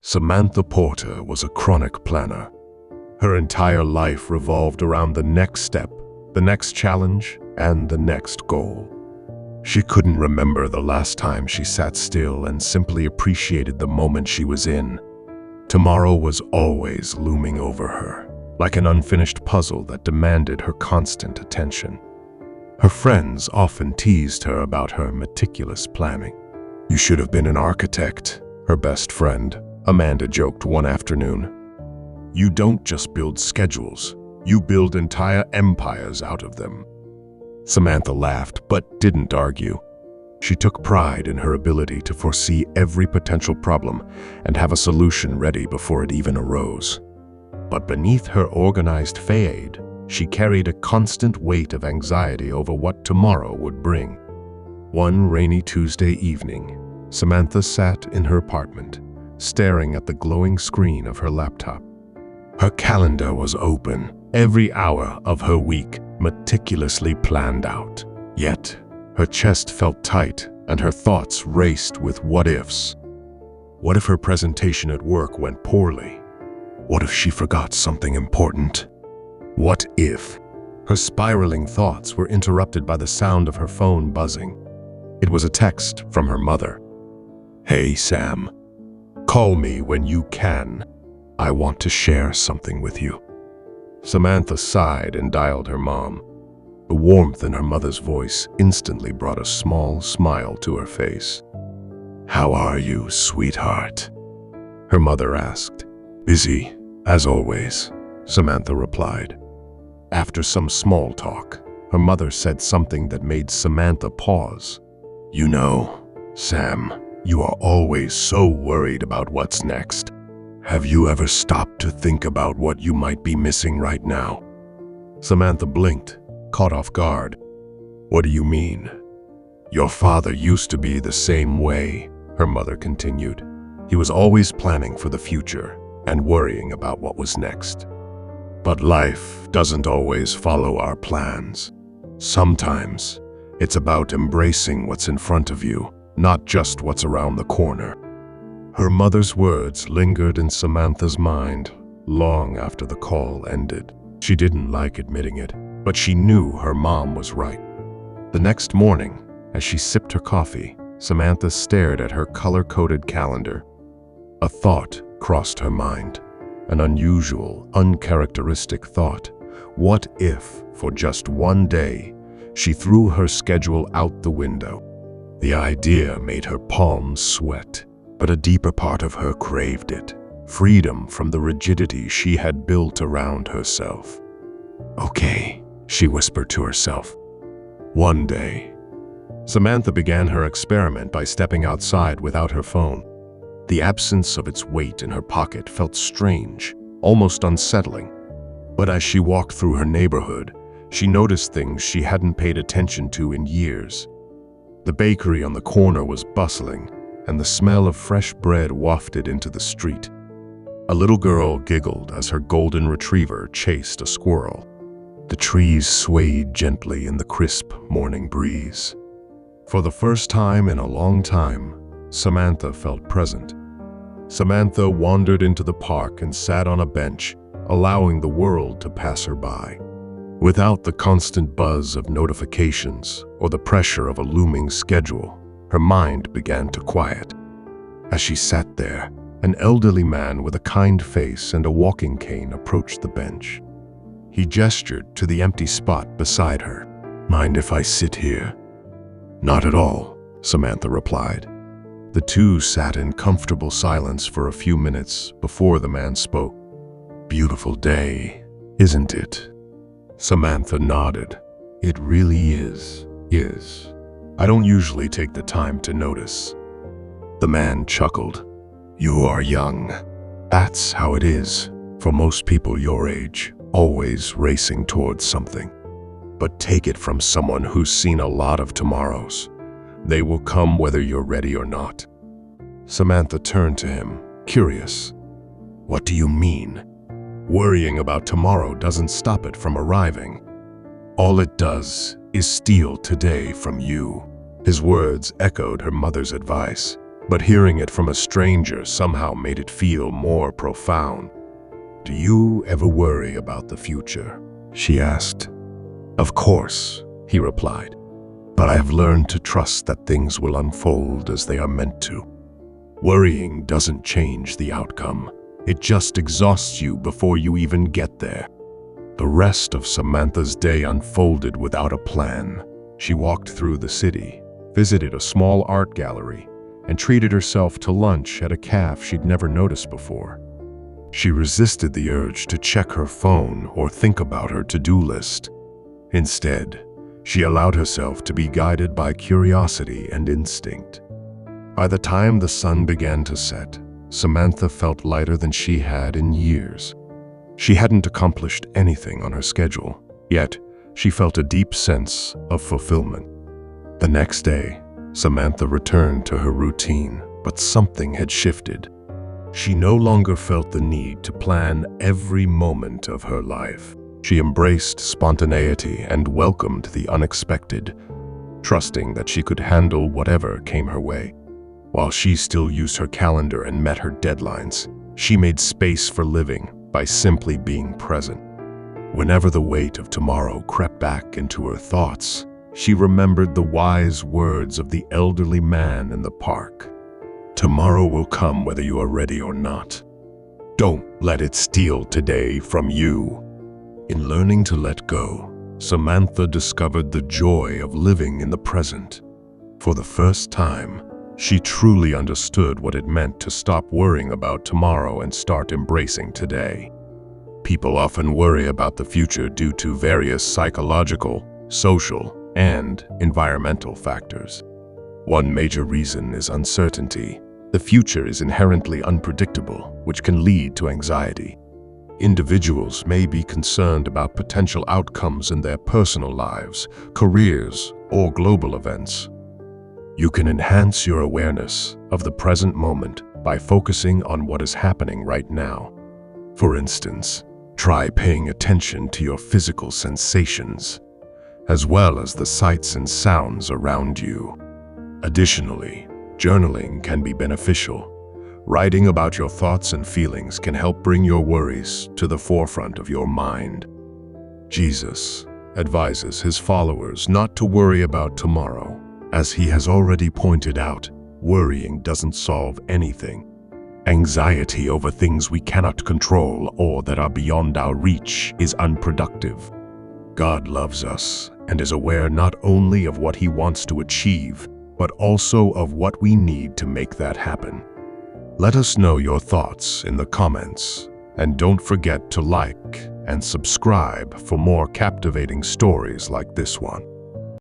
Samantha Porter was a chronic planner. Her entire life revolved around the next step, the next challenge, and the next goal. She couldn't remember the last time she sat still and simply appreciated the moment she was in. Tomorrow was always looming over her, like an unfinished puzzle that demanded her constant attention. Her friends often teased her about her meticulous planning. "You should have been an architect," her best friend, Amanda, joked one afternoon. "You don't just build schedules, you build entire empires out of them." Samantha laughed, but didn't argue. She took pride in her ability to foresee every potential problem and have a solution ready before it even arose. But beneath her organized facade, she carried a constant weight of anxiety over what tomorrow would bring. One rainy Tuesday evening, Samantha sat in her apartment, staring at the glowing screen of her laptop. Her calendar was open, every hour of her week meticulously planned out. Yet, her chest felt tight and her thoughts raced with what-ifs. What if her presentation at work went poorly? What if she forgot something important? What if? Her spiraling thoughts were interrupted by the sound of her phone buzzing. It was a text from her mother. "Hey, Sam. Call me when you can. I want to share something with you." Samantha sighed and dialed her mom. The warmth in her mother's voice instantly brought a small smile to her face. "How are you, sweetheart?" her mother asked. "Busy, as always," Samantha replied. After some small talk, her mother said something that made Samantha pause. "You know, Sam, you are always so worried about what's next. Have you ever stopped to think about what you might be missing right now?" Samantha blinked, caught off guard. "What do you mean?" "Your father used to be the same way," her mother continued. "He was always planning for the future and worrying about what was next. But life doesn't always follow our plans. Sometimes it's about embracing what's in front of you, not just what's around the corner." Her mother's words lingered in Samantha's mind long after the call ended. She didn't like admitting it, but she knew her mom was right. The next morning, as she sipped her coffee, Samantha stared at her color-coded calendar. A thought crossed her mind, an unusual, uncharacteristic thought. What if, for just one day, she threw her schedule out the window? The idea made her palms sweat, but a deeper part of her craved it, freedom from the rigidity she had built around herself. "Okay," she whispered to herself. "One day." Samantha began her experiment by stepping outside without her phone. The absence of its weight in her pocket felt strange, almost unsettling. But as she walked through her neighborhood, she noticed things she hadn't paid attention to in years. The bakery on the corner was bustling, and the smell of fresh bread wafted into the street. A little girl giggled as her golden retriever chased a squirrel. The trees swayed gently in the crisp morning breeze. For the first time in a long time, Samantha felt present. Samantha wandered into the park and sat on a bench, allowing the world to pass her by. Without the constant buzz of notifications or the pressure of a looming schedule, her mind began to quiet. As she sat there, an elderly man with a kind face and a walking cane approached the bench. He gestured to the empty spot beside her. "Mind if I sit here?" "Not at all," Samantha replied. The two sat in comfortable silence for a few minutes before the man spoke. "Beautiful day, isn't it?" Samantha nodded. "It really is. I don't usually take the time to notice." The man chuckled. "You are young. That's how it is for most people your age, always racing towards something. But take it from someone who's seen a lot of tomorrows. They will come whether you're ready or not." Samantha turned to him, curious. "What do you mean?" "Worrying about tomorrow doesn't stop it from arriving. All it does is steal today from you." His words echoed her mother's advice. but hearing it from a stranger somehow made it feel more profound. "Do you ever worry about the future?" she asked. "Of course," he replied, "but I have learned to trust that things will unfold as they are meant to. Worrying doesn't change the outcome. It just exhausts you before you even get there." The rest of Samantha's day unfolded without a plan. She walked through the city, visited a small art gallery, and treated herself to lunch at a cafe she'd never noticed before. She resisted the urge to check her phone or think about her to-do list. Instead, she allowed herself to be guided by curiosity and instinct. By the time the sun began to set, Samantha felt lighter than she had in years. She hadn't accomplished anything on her schedule, yet she felt a deep sense of fulfillment. The next day, Samantha returned to her routine, but something had shifted. She no longer felt the need to plan every moment of her life. She embraced spontaneity and welcomed the unexpected, trusting that she could handle whatever came her way. While she still used her calendar and met her deadlines, she made space for living by simply being present. Whenever the weight of tomorrow crept back into her thoughts, she remembered the wise words of the elderly man in the park. "Tomorrow will come whether you are ready or not. Don't let it steal today from you." In learning to let go, Samantha discovered the joy of living in the present. For the first time, she truly understood what it meant to stop worrying about tomorrow and start embracing today. People often worry about the future due to various psychological, social, and environmental factors. One major reason is uncertainty. The future is inherently unpredictable, which can lead to anxiety. Individuals may be concerned about potential outcomes in their personal lives, careers, or global events. You can enhance your awareness of the present moment by focusing on what is happening right now. For instance, try paying attention to your physical sensations, as well as the sights and sounds around you. Additionally, journaling can be beneficial. Writing about your thoughts and feelings can help bring your worries to the forefront of your mind. Jesus advises his followers not to worry about tomorrow. As he has already pointed out, worrying doesn't solve anything. Anxiety over things we cannot control or that are beyond our reach is unproductive. God loves us and is aware not only of what he wants to achieve, but also of what we need to make that happen. Let us know your thoughts in the comments, and don't forget to like and subscribe for more captivating stories like this one.